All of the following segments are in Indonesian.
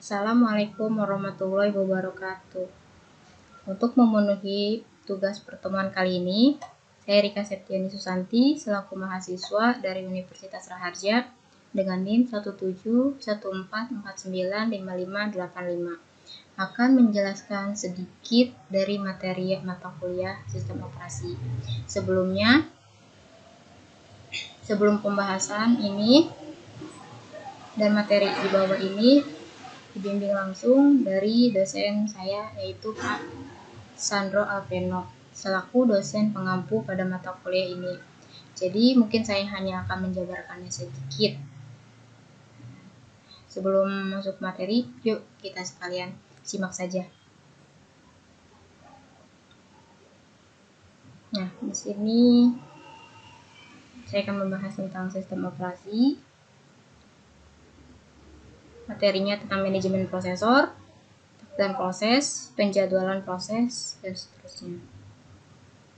Assalamualaikum warahmatullahi wabarakatuh. Untuk memenuhi tugas pertemuan kali ini, saya Rika Septiani Susanti selaku mahasiswa dari Universitas Raharja dengan NIM 17144955585 akan menjelaskan sedikit dari materi mata kuliah Sistem Operasi. Sebelum pembahasan ini dan materi di bawah ini dibimbing langsung dari dosen saya, yaitu Pak Sandro Alveno selaku dosen pengampu pada mata kuliah ini. Jadi mungkin saya hanya akan menjabarkannya sedikit. Sebelum masuk materi, yuk kita sekalian simak saja. Nah, di sini saya akan membahas tentang sistem operasi. Materinya tentang manajemen prosesor dan proses, penjadwalan proses, dan seterusnya.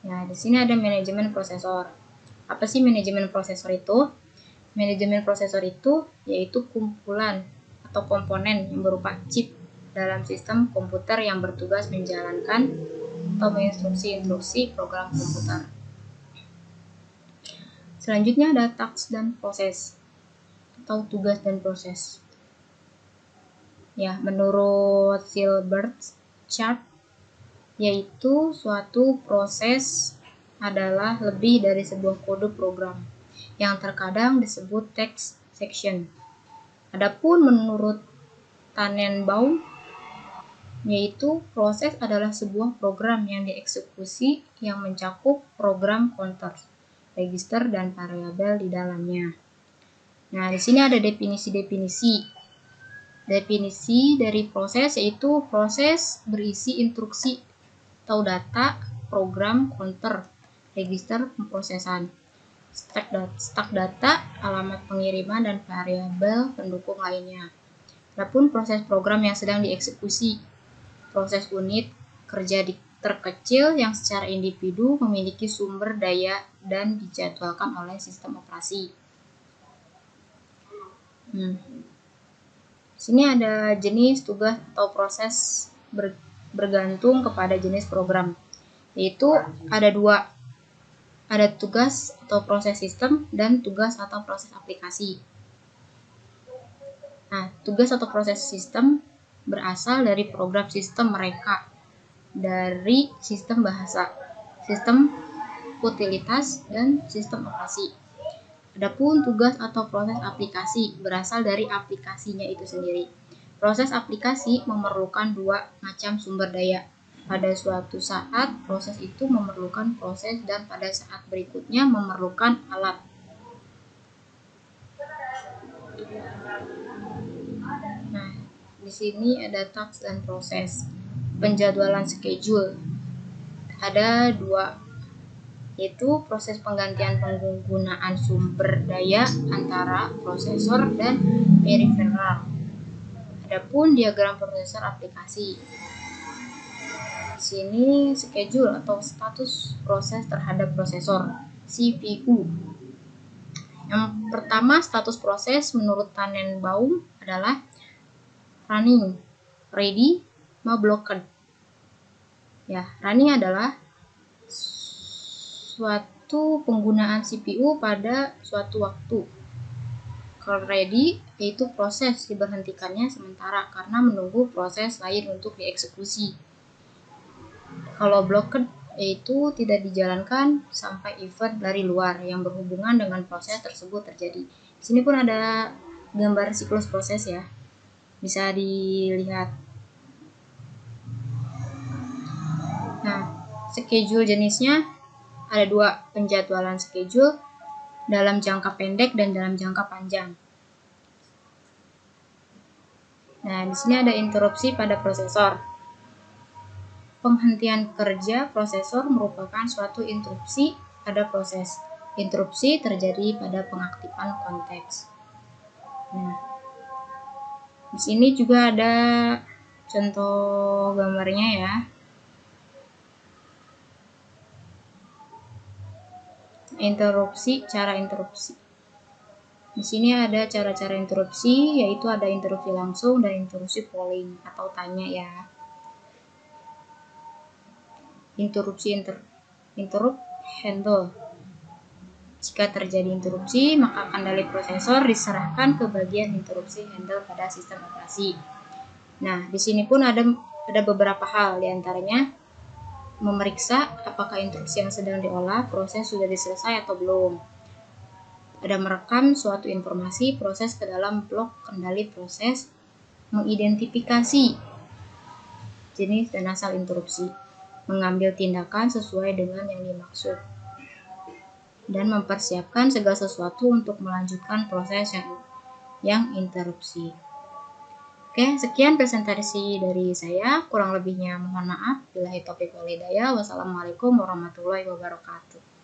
Nah, di sini ada manajemen prosesor. Apa sih manajemen prosesor itu? Manajemen prosesor itu yaitu kumpulan atau komponen yang berupa chip dalam sistem komputer yang bertugas menjalankan atau menginstruksi program komputer. Selanjutnya ada task dan proses atau tugas dan proses. Ya, menurut Hilbert chart, yaitu suatu proses adalah lebih dari sebuah kode program yang terkadang disebut text section. Adapun menurut Tannenbaum, yaitu proses adalah sebuah program yang dieksekusi yang mencakup program counter, register, dan variabel di dalamnya. Nah, di sini ada definisi-definisi. Definisi dari proses yaitu proses berisi instruksi atau data, program, counter, register, pemrosesan, stak data, alamat pengiriman, dan variabel pendukung lainnya. Adapun proses program yang sedang dieksekusi, proses unit kerja terkecil yang secara individu memiliki sumber daya dan dijadwalkan oleh sistem operasi. Di sini ada jenis, tugas, atau proses bergantung kepada jenis program, yaitu ada dua. Ada tugas atau proses sistem dan tugas atau proses aplikasi. Nah, tugas atau proses sistem berasal dari program sistem mereka, dari sistem bahasa, sistem utilitas, dan sistem operasi. Adapun tugas atau proses aplikasi berasal dari aplikasinya itu sendiri. Proses aplikasi memerlukan dua macam sumber daya. Pada suatu saat proses itu memerlukan proses dan pada saat berikutnya memerlukan alat. Nah, di sini ada task dan proses. Penjadwalan schedule ada dua, yaitu proses penggantian penggunaan sumber daya antara prosesor dan periferal. Adapun diagram prosesor aplikasi. Di sini schedule atau status proses terhadap prosesor, CPU. Yang pertama, status proses menurut Tannenbaum adalah running, ready, blocked. Ya, running adalah suatu penggunaan CPU pada suatu waktu. Kalau ready, yaitu proses diberhentikannya sementara karena menunggu proses lain untuk dieksekusi. Kalau blocked, yaitu tidak dijalankan sampai event dari luar yang berhubungan dengan proses tersebut terjadi. Di sini pun ada gambar siklus proses ya, bisa dilihat. Nah, schedule jenisnya ada dua, penjadwalan schedule dalam jangka pendek dan dalam jangka panjang. Nah, di sini ada interupsi pada prosesor. Penghentian kerja prosesor merupakan suatu interupsi pada proses. Interupsi terjadi pada pengaktifan konteks. Nah, di sini juga ada contoh gambarnya ya. Interupsi, cara interupsi. Di sini ada cara-cara interupsi, yaitu ada interupsi langsung dan interupsi polling atau tanya ya. Interupsi interrupt handle. Jika terjadi interupsi, maka kendali prosesor diserahkan ke bagian interupsi handle pada sistem operasi. Nah, di sini pun ada beberapa hal, diantaranya memeriksa apakah interupsi yang sedang diolah proses sudah diselesai atau belum. Ada merekam suatu informasi proses ke dalam blok kendali proses, mengidentifikasi jenis dan asal interupsi, mengambil tindakan sesuai dengan yang dimaksud, dan mempersiapkan segala sesuatu untuk melanjutkan proses yang interupsi. Oke, sekian presentasi dari saya. Kurang lebihnya mohon maaf. Billahi taufiq wal hidayah. Wassalamualaikum warahmatullahi wabarakatuh.